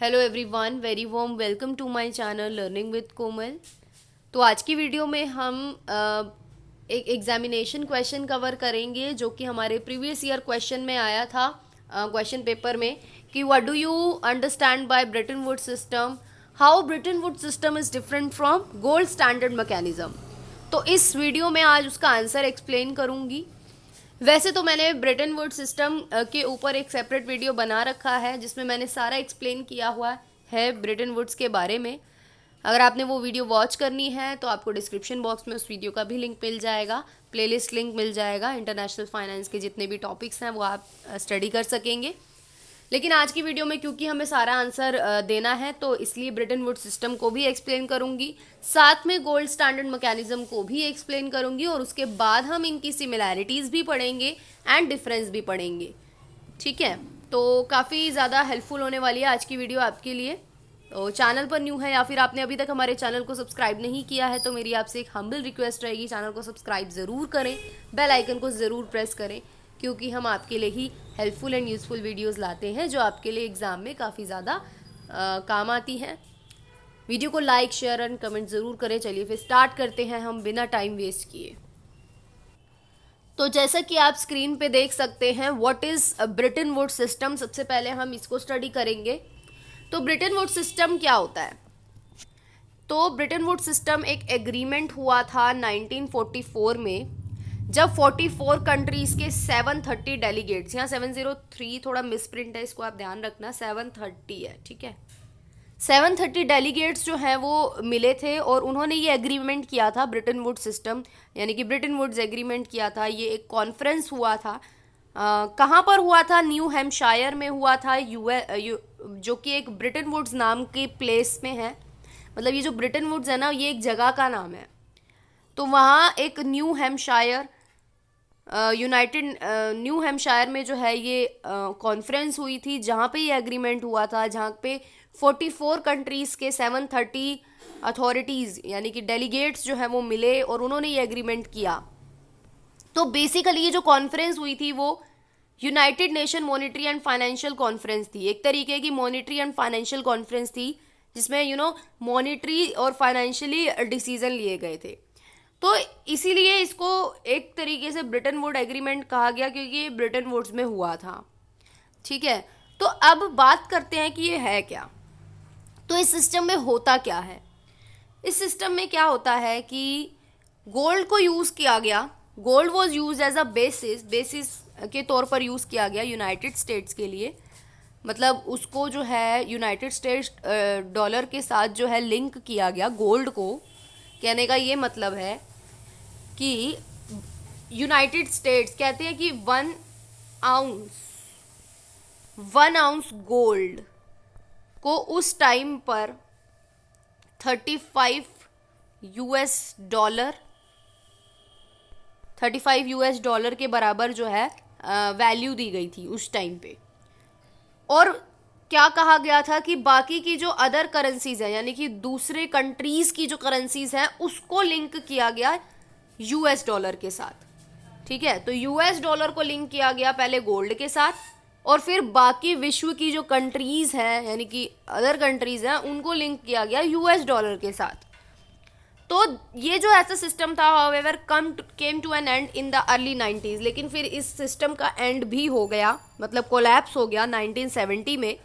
Hello everyone, very warm welcome to my channel learning with Komal. तो आज की video में हम एक एग्जामिनेशन क्वेश्चन कवर करेंगे जो कि हमारे प्रीवियस ईयर क्वेश्चन में आया था, क्वेश्चन पेपर में, कि what do you understand by Bretton Woods system, how Bretton Woods system is different from gold standard mechanism. तो इस वीडियो में आज उसका आंसर एक्सप्लेन करूंगी। वैसे तो मैंने ब्रेटन वुड्स सिस्टम के ऊपर एक सेपरेट वीडियो बना रखा है जिसमें मैंने सारा एक्सप्लेन किया हुआ है ब्रेटन वुड्स के बारे में। अगर आपने वो वीडियो वॉच करनी है तो आपको डिस्क्रिप्शन बॉक्स में उस वीडियो का भी लिंक मिल जाएगा, प्लेलिस्ट लिंक मिल जाएगा। इंटरनेशनल फाइनेंस के जितने भी टॉपिक्स हैं वो आप स्टडी कर सकेंगे। लेकिन आज की वीडियो में क्योंकि हमें सारा आंसर देना है तो इसलिए ब्रेटन वुड्स सिस्टम को भी एक्सप्लेन करूंगी, साथ में गोल्ड स्टैंडर्ड मैकेनिज्म को भी एक्सप्लेन करूंगी, और उसके बाद हम इनकी सिमिलैरिटीज भी पढ़ेंगे एंड डिफरेंस भी पढ़ेंगे। ठीक है, तो काफ़ी ज़्यादा हेल्पफुल होने वाली है आज की वीडियो आपके लिए। तो चैनल पर न्यू है या फिर आपने अभी तक हमारे चैनल को सब्सक्राइब नहीं किया है तो मेरी आपसे एक हम्बल रिक्वेस्ट रहेगी, चैनल को सब्सक्राइब ज़रूर करें, बेल आइकन को ज़रूर प्रेस करें, क्योंकि हम आपके लिए ही हेल्पफुल एंड यूज़फुल वीडियोस लाते हैं जो आपके लिए एग्ज़ाम में काफ़ी ज़्यादा काम आती हैं। वीडियो को लाइक, शेयर एंड कमेंट ज़रूर करें। चलिए फिर स्टार्ट करते हैं हम बिना टाइम वेस्ट किए। तो जैसा कि आप स्क्रीन पे देख सकते हैं, what is Bretton Woods system. सबसे पहले हम इसको स्टडी करेंगे। तो ब्रेटन वुड्स सिस्टम क्या होता है? तो ब्रेटन वुड्स सिस्टम एक एग्रीमेंट हुआ था 1944 में, जब 44 कंट्रीज के 730 डेलीगेट्स, यहाँ 703 थोड़ा मिसप्रिंट है, इसको आप ध्यान रखना, 730 है, ठीक है। 730 डेलीगेट्स जो हैं वो मिले थे और उन्होंने ये एग्रीमेंट किया था, ब्रेटन वुड्स सिस्टम यानी कि ब्रेटन वुड्स एग्रीमेंट किया था। ये एक कॉन्फ्रेंस हुआ था। कहाँ पर हुआ था? न्यू हैम्पशायर में हुआ था, जो कि एक ब्रेटन वुड्स नाम के प्लेस में है। मतलब ये जो ब्रेटन वुड्स है ना, ये एक जगह का नाम है। तो वहाँ एक न्यू हैम्पशायर न्यू हैम्पशायर में जो है ये कॉन्फ्रेंस हुई थी, जहाँ पे ये एग्रीमेंट हुआ था, जहाँ पे 44 कंट्रीज़ के 730 अथॉरिटीज़ यानी कि डेलीगेट्स जो है वो मिले और उन्होंने ये एग्रीमेंट किया। तो बेसिकली ये जो कॉन्फ्रेंस हुई थी वो United nation monetary and financial conference थी, एक तरीके की मॉनेटरी एंड फाइनेंशियल कॉन्फ्रेंस थी, जिसमें मॉनेटरी और फाइनेंशियली डिसीजन लिए गए थे। तो इसीलिए इसको एक तरीके से ब्रेटन वुड एग्रीमेंट कहा गया, क्योंकि ये ब्रेटन वुड्स में हुआ था। ठीक है, तो अब बात करते हैं कि ये है क्या। तो इस सिस्टम में होता क्या है? इस सिस्टम में क्या होता है कि गोल्ड को यूज़ किया गया। Gold was use as a basis के तौर पर यूज़ किया गया यूनाइटेड स्टेट्स के लिए। मतलब उसको जो है यूनाइटेड स्टेट्स डॉलर के साथ जो है लिंक किया गया गोल्ड को। कहने का ये मतलब है कि यूनाइटेड स्टेट्स कहते हैं कि 1 आउंस गोल्ड को उस टाइम पर 35 यूएस डॉलर के बराबर जो है वैल्यू दी गई थी उस टाइम पे। और क्या कहा गया था कि बाकी की जो अदर करेंसीज है यानी कि दूसरे कंट्रीज की जो करेंसीज हैं उसको लिंक किया गया यूएस डॉलर के साथ। ठीक है, तो यूएस डॉलर को लिंक किया गया पहले गोल्ड के साथ, और फिर बाकी विश्व की जो कंट्रीज हैं यानी कि अदर कंट्रीज हैं उनको लिंक किया गया यूएस डॉलर के साथ। तो ये जो ऐसा सिस्टम था, however came to an end in the early 90s। लेकिन फिर इस सिस्टम का एंड भी हो गया, मतलब कोलैप्स हो गया 1970 में।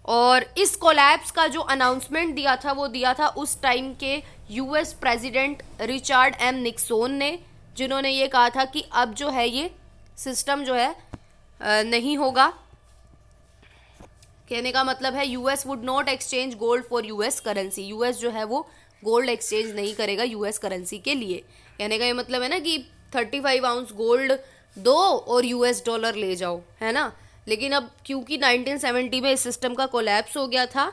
और इस कोलैप्स का जो अनाउंसमेंट दिया था वो दिया था उस टाइम के US president Richard M Nixon ने, जिन्होंने ये कहा था कि अब जो है ये सिस्टम जो है नहीं होगा। कहने का मतलब है US would not exchange gold for US currency. US जो है वो गोल्ड एक्सचेंज नहीं करेगा यूएस करेंसी के लिए। कहने का ये मतलब है ना कि 35 आउंस गोल्ड दो और यूएस डॉलर ले जाओ, है ना। लेकिन अब क्योंकि 1970 में इस सिस्टम का कोलैप्स हो गया था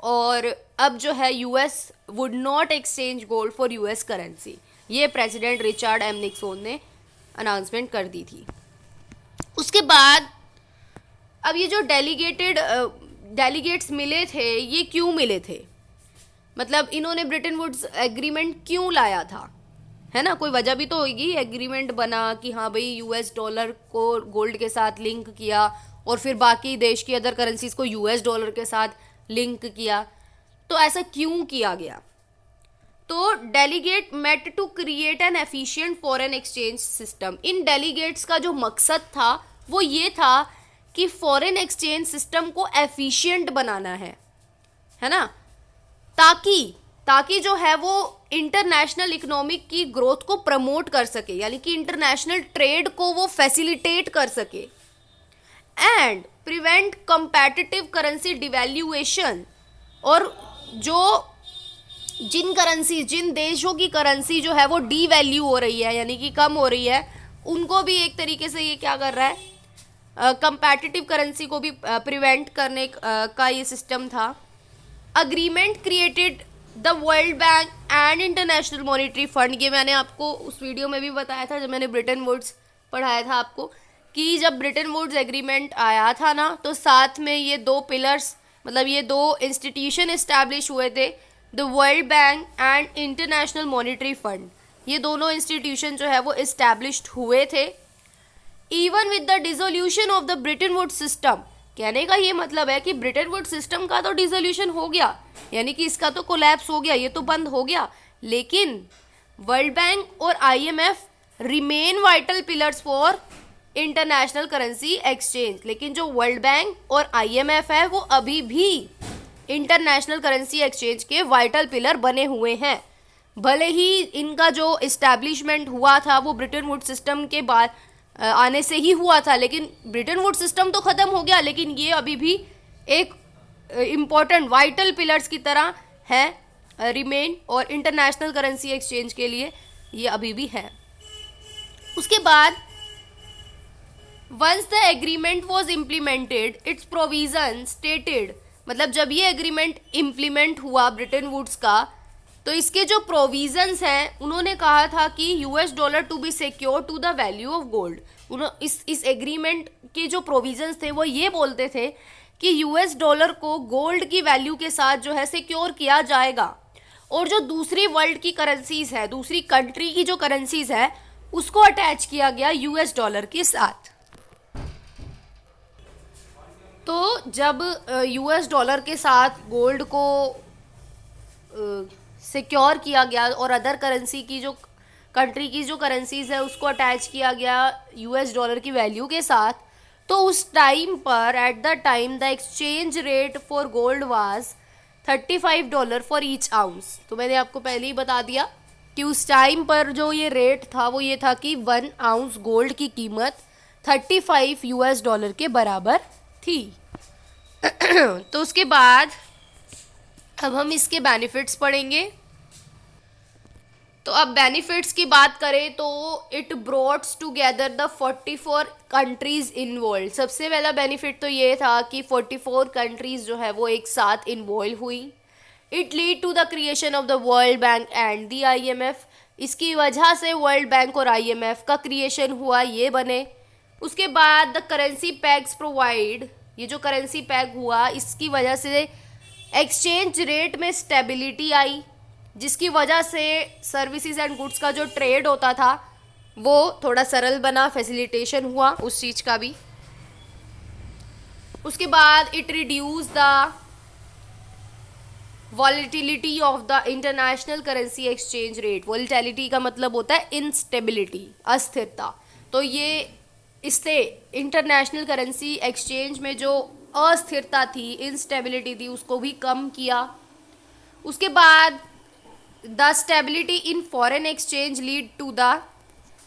और अब जो है US would not exchange gold for US currency, ये प्रेसिडेंट रिचर्ड एम निक्सन ने अनाउंसमेंट कर दी थी। उसके बाद अब ये जो डेलीगेट्स मिले थे, ये क्यों मिले थे? मतलब इन्होंने ब्रेटन वुड्स एग्रीमेंट क्यों लाया था, है ना। कोई वजह भी तो होगी, एग्रीमेंट बना कि हाँ भाई यूएस डॉलर को गोल्ड के साथ लिंक किया और फिर बाकी देश की अदर करेंसीज को यूएस डॉलर के साथ लिंक किया। तो ऐसा क्यों किया गया? तो delegate met to create an efficient foreign exchange system. इन डेलीगेट्स का जो मकसद था वो ये था कि फॉरेन एक्सचेंज सिस्टम को एफिशिएंट बनाना है ना, ताकि जो है वो इंटरनेशनल इकोनॉमिक की ग्रोथ को प्रमोट कर सके, यानी कि इंटरनेशनल ट्रेड को वो फैसिलिटेट कर सके, and prevent competitive currency devaluation. और जो जिन देशों की करेंसी जो है वो डीवैल्यू हो रही है, यानी कि कम हो रही है, उनको भी एक तरीके से ये क्या कर रहा है, कंपेटिटिव करेंसी को भी प्रिवेंट करने का ये सिस्टम था। Agreement created the world bank and international monetary fund. ये मैंने आपको उस वीडियो में भी बताया था जब मैंने ब्रिटेन वुड्स पढ़ाया था आपको, कि जब ब्रिटेन वुड्स एग्रीमेंट आया था ना, तो साथ में ये दो पिलर्स, मतलब ये दो इंस्टीट्यूशन इस्टेब्लिश हुए थे, the world bank and international monetary fund. ये दोनों इंस्टीट्यूशन जो है वो इस्टेब्लिश्ड हुए थे। Even with the dissolution of the Britain Woods system, कहने का ये मतलब है कि ब्रिटेन वुड्स सिस्टम का तो डिसोल्यूशन हो गया, यानी कि इसका तो कोलैप्स हो गया, ये तो बंद हो गया, लेकिन वर्ल्ड बैंक और IMF remain vital pillars for international currency exchange. लेकिन जो वर्ल्ड बैंक और आईएमएफ है वो अभी भी इंटरनेशनल करेंसी एक्सचेंज के वाइटल पिलर बने हुए हैं। भले ही इनका जो इस्टेब्लिशमेंट हुआ था वो ब्रिटेन वुड्स सिस्टम के बाद आने से ही हुआ था, लेकिन ब्रिटेन वुड्स सिस्टम तो ख़त्म हो गया, लेकिन ये अभी भी एक इम्पॉर्टेंट वाइटल पिलर्स की तरह है, रिमेन, और इंटरनेशनल करेंसी एक्सचेंज के लिए ये अभी भी है। उसके बाद once the agreement was implemented its provision stated, मतलब जब ये एग्रीमेंट इम्प्लीमेंट हुआ ब्रिटेन वुड्स का, तो इसके जो प्रोविजंस हैं उन्होंने कहा था कि US dollar to be secure to the value of gold. इस एग्रीमेंट के जो प्रोविजंस थे वो ये बोलते थे कि यूएस डॉलर को गोल्ड की वैल्यू के साथ जो है सिक्योर किया जाएगा, और जो दूसरी वर्ल्ड की करेंसीज है, दूसरी कंट्री की जो करेंसीज है, उसको अटैच किया गया यूएस डॉलर के साथ। तो जब यूएस डॉलर के साथ गोल्ड को सिक्योर किया गया और अदर करेंसी की जो कंट्री की जो करेंसीज है उसको अटैच किया गया यूएस डॉलर की वैल्यू के साथ, तो उस टाइम पर at the time the exchange rate for gold was $35 for each ounce. तो मैंने आपको पहले ही बता दिया कि उस टाइम पर जो ये रेट था वो ये था कि 1 आउंस गोल्ड की कीमत $35 के बराबर थी। तो उसके बाद अब हम इसके बेनिफिट्स पढ़ेंगे। तो अब बेनिफिट्स की बात करें तो it brought together the 44 countries involve. सबसे पहला बेनिफिट तो ये था कि 44 कंट्रीज जो है वो एक साथ इन्वॉल्व हुई। It lead to the creation of the world bank and the IMF. इसकी वजह से वर्ल्ड बैंक और आईएमएफ का क्रिएशन हुआ, ये बने। उसके बाद द करेंसी पैग्स प्रोवाइड, ये जो करेंसी पैग हुआ इसकी वजह से एक्सचेंज रेट में स्टेबिलिटी आई, जिसकी वजह से सर्विसेज एंड गुड्स का जो ट्रेड होता था वो थोड़ा सरल बना, फैसिलिटेशन हुआ उस चीज़ का भी। उसके बाद it reduce the volatility of the international currency exchange rate. Volatility का मतलब होता है इंस्टेबिलिटी, अस्थिरता। तो ये इससे इंटरनेशनल करेंसी एक्सचेंज में जो अस्थिरता थी, इंस्टेबिलिटी थी, उसको भी कम किया। उसके बाद the stability in foreign exchange lead to the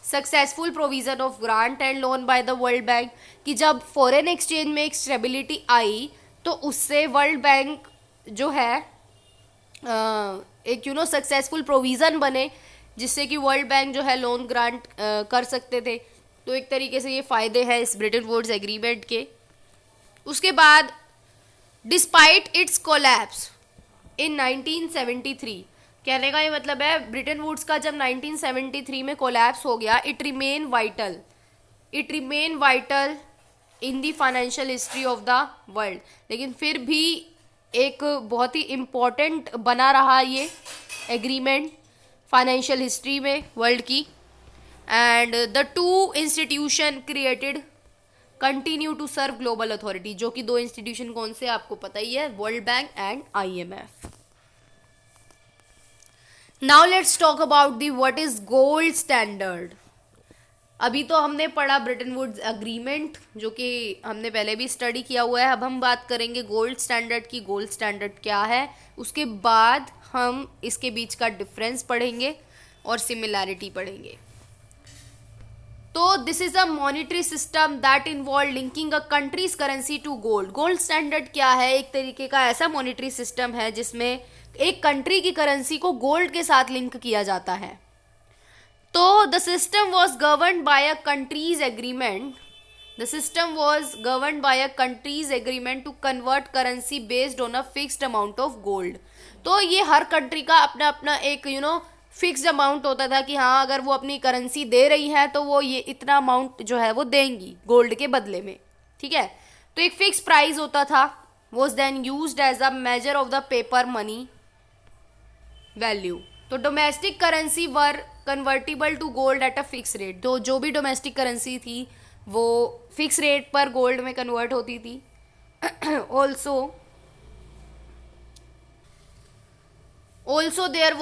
successful provision of grant and loan by the world bank, कि जब फॉरेन एक्सचेंज में एक स्टेबिलिटी आई तो उससे वर्ल्ड बैंक जो है एक सक्सेसफुल प्रोविज़न बने, जिससे कि वर्ल्ड बैंक जो है लोन ग्रांट कर सकते थे। तो एक तरीके से ये फ़ायदे हैं इस ब्रिटेन वुड्स एग्रीमेंट के। उसके बाद डिस्पाइट इट्स कोलैप्स इन 1973, कहने का ये मतलब है ब्रिटेन वुड्स का जब 1973 में कोलैप्स हो गया, it remain vital in the financial history of the world. लेकिन फिर भी एक बहुत ही इम्पोर्टेंट बना रहा ये एग्रीमेंट फाइनेंशियल हिस्ट्री में वर्ल्ड की। And the two institution created continue to serve global authority, जो कि दो इंस्टीट्यूशन कौन से आपको पता ही है, world bank and IMF। Now let's talk about the what is gold standard. अभी तो हमने पढ़ा ब्रेटन वुड्स अग्रीमेंट, जो कि हमने पहले भी स्टडी किया हुआ है। अब हम बात करेंगे गोल्ड स्टैंडर्ड की, गोल्ड स्टैंडर्ड क्या है, उसके बाद हम इसके बीच का डिफरेंस पढ़ेंगे और सिमिलैरिटी पढ़ेंगे। तो this is a monetary system that involve linking a country's currency to gold. Gold standard क्या है, एक तरीके का ऐसा मॉनेटरी सिस्टम है जिसमें एक कंट्री की करेंसी को गोल्ड के साथ लिंक किया जाता है। तो the system was governed by a countries agreement, the system was governed by a countries agreement to convert currency based on a fixed amount of gold. तो ये हर कंट्री का अपना अपना एक फिक्स्ड अमाउंट होता था कि हाँ, अगर वो अपनी करेंसी दे रही है तो वो ये इतना अमाउंट जो है वो देंगी गोल्ड के बदले में, ठीक है। तो एक फिक्स प्राइस होता था, was then used as a measure of the paper money value. तो domestic currency were convertible to gold at a fix rate. तो जो भी डोमेस्टिक करेंसी थी वो फिक्स रेट पर गोल्ड में कन्वर्ट होती थी। Also there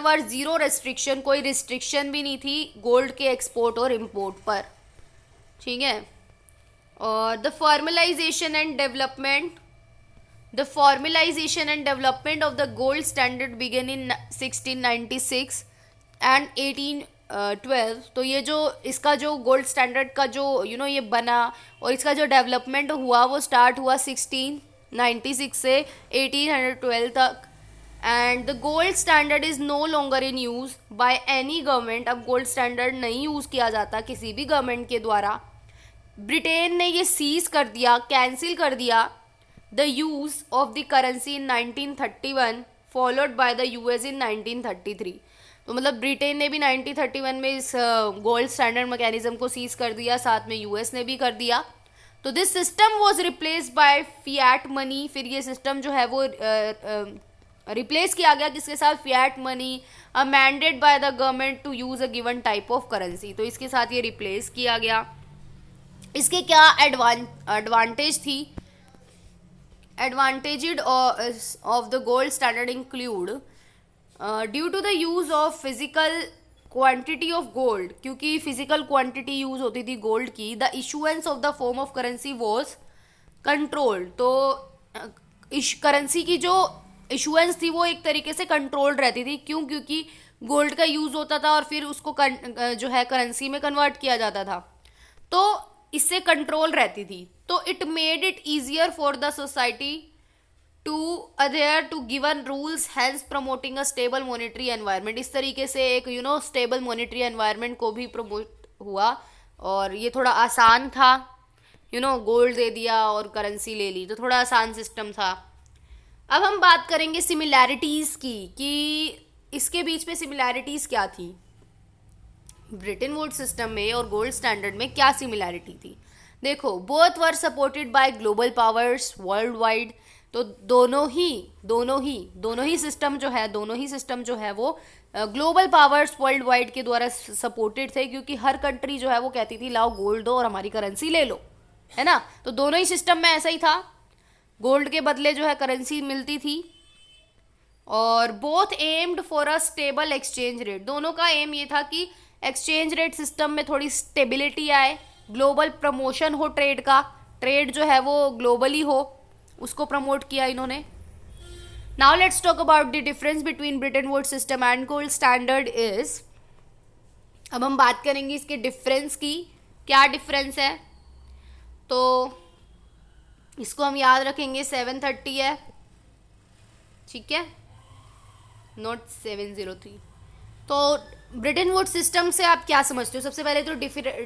were zero restriction, कोई रिस्ट्रिक्शन भी नहीं थी गोल्ड के एक्सपोर्ट और इम्पोर्ट पर, ठीक है। और the formalisation and development of the gold standard began in 1696 and 1812। तो ये जो इसका जो गोल्ड स्टैंडर्ड का जो ये बना और इसका जो डेवलपमेंट हुआ वो स्टार्ट हुआ 1696 से 1812 तक। And the gold standard is no longer in use by any government. अब गोल्ड स्टैंडर्ड नहीं यूज किया जाता किसी भी गवर्नमेंट के द्वारा। ब्रिटेन ने ये सीज कर दिया, कैंसिल कर दिया the use of the currency in 1931 followed by the US इन 1933। तो मतलब ब्रिटेन ने भी 1931 में इस गोल्ड स्टैंडर्ड मैकेनिज्म को सीज कर दिया, साथ में US ने भी कर दिया। तो this system was replaced by fiat money. फिर ये सिस्टम जो है वो रिप्लेस किया गया किसके साथ, fiat money, mandated by the government to use a given type of currency. तो इसके साथ ये रिप्लेस किया गया। इसके क्या एडवांटेज थी, advantage of the gold standard include due to the use of physical quantity of gold, क्योंकि फिजिकल क्वांटिटी यूज होती थी गोल्ड की। The issuance of the form of currency was controlled. तो करेंसी की जो इशुएंस थी वो एक तरीके से कंट्रोल्ड रहती थी। क्यों? क्योंकि गोल्ड का यूज होता था और फिर उसको जो है करेंसी में कन्वर्ट किया जाता था, तो इससे कंट्रोल रहती थी। तो it made it easier for the society to adhere to given rules, hence promoting a stable monetary environment. इस तरीके से एक स्टेबल मॉनेटरी एनवायरनमेंट को भी प्रमोट हुआ और ये थोड़ा आसान था। गोल्ड दे दिया और करेंसी ले ली, तो थोड़ा आसान सिस्टम था। अब हम बात करेंगे सिमिलैरिटीज़ की कि इसके बीच में सिमिलैरिटीज़ क्या थी, ब्रिटेन वुड्स सिस्टम में और गोल्ड स्टैंडर्ड में क्या सिमिलैरिटी थी। देखो, both were supported by global powers world wide. तो दोनों ही सिस्टम जो है वो ग्लोबल पावर्स वर्ल्ड वाइड के द्वारा सपोर्टेड थे, क्योंकि हर कंट्री जो है वो कहती थी लाओ गोल्ड दो और हमारी करेंसी ले लो, है ना। तो दोनों ही सिस्टम में ऐसा ही था, गोल्ड के बदले जो है करेंसी मिलती थी। और both aimed for a stable exchange rate. दोनों का एम ये था कि एक्सचेंज रेट सिस्टम में थोड़ी स्टेबिलिटी आए, ग्लोबल प्रमोशन हो ट्रेड का, ट्रेड जो है वो ग्लोबली हो, उसको प्रमोट किया इन्होंने। Now let's talk about the difference between Britain Woods system and gold standard is. अब हम बात करेंगे इसके डिफरेंस की, क्या डिफरेंस है। तो इसको हम याद रखेंगे 730 है, ठीक है, नॉट 703। तो ब्रिटेन वुड्स सिस्टम से आप क्या समझते हो? सबसे पहले तो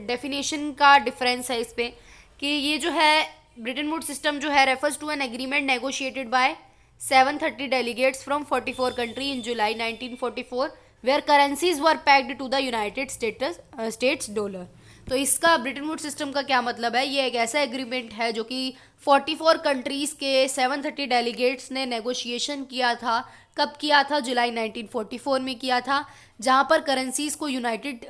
डेफिनेशन का डिफरेंस है इस पे कि ये जो है ब्रिटेन वुड्स सिस्टम जो है refers to an agreement negotiated by 730 delegates from 44 country in July 1944 where currencies were pegged to the United States dollar. तो इसका ब्रिटेन वुड्स सिस्टम का क्या मतलब है? ये एक ऐसा एग्रीमेंट है जो कि 44 कंट्रीज के 730 डेलीगेट्स ने नेगोशिएशन किया था। कब किया था? जुलाई 1944 में किया था, जहां पर करेंसीज को United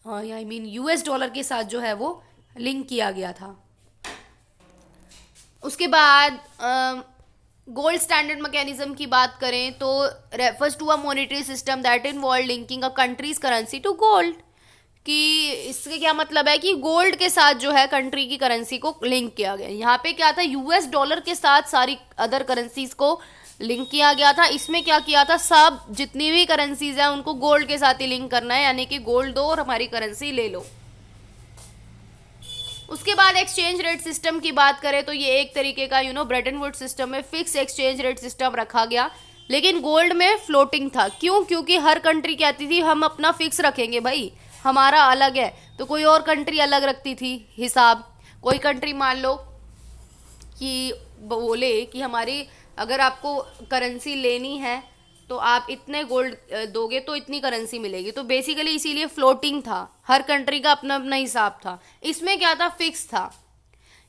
I mean US dollar के साथ जो है वो लिंक किया गया था। उसके बाद गोल्ड स्टैंडर्ड मैकेनिज्म की बात करें तो refers to a monetary system that involve linking a country's currency to gold, कि इसके क्या मतलब है कि गोल्ड के साथ जो है कंट्री की करेंसी को लिंक किया गया। यहाँ पे क्या था, यूएस डॉलर के साथ सारी अदर करेंसीज को लिंक किया गया था। इसमें क्या किया था, सब जितनी भी करेंसीज है उनको गोल्ड के साथ ही लिंक करना है, यानी कि गोल्ड दो और हमारी करेंसी ले लो। उसके बाद एक्सचेंज रेट सिस्टम की बात करें तो ये एक तरीके का ब्रेटन वुड सिस्टम में फिक्स एक्सचेंज रेट सिस्टम रखा गया, लेकिन गोल्ड में फ्लोटिंग था। क्यों? क्योंकि हर कंट्री कहती थी हम अपना फिक्स रखेंगे भाई, हमारा अलग है, तो कोई और कंट्री अलग रखती थी हिसाब। कोई कंट्री मान लो कि बोले कि हमारी अगर आपको करेंसी लेनी है तो आप इतने गोल्ड दोगे तो इतनी करेंसी मिलेगी, तो बेसिकली इसीलिए फ्लोटिंग था, हर कंट्री का अपना अपना हिसाब था। इसमें क्या था, फिक्स था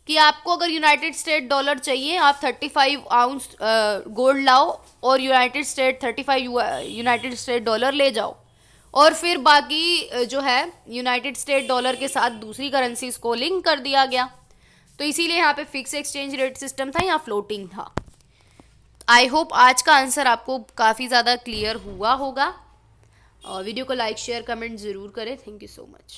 कि आपको अगर यूनाइटेड स्टेट डॉलर चाहिए आप 35 आउंस गोल्ड लाओ और United state 35 United state dollar ले जाओ, और फिर बाकी जो है यूनाइटेड स्टेट डॉलर के साथ दूसरी करेंसीज को लिंक कर दिया गया। तो इसीलिए यहाँ पे फिक्स एक्सचेंज रेट सिस्टम था, यहाँ फ्लोटिंग था। आई होप आज का आंसर आपको काफ़ी ज़्यादा क्लियर हुआ होगा। और वीडियो को लाइक शेयर कमेंट ज़रूर करें। Thank you so much.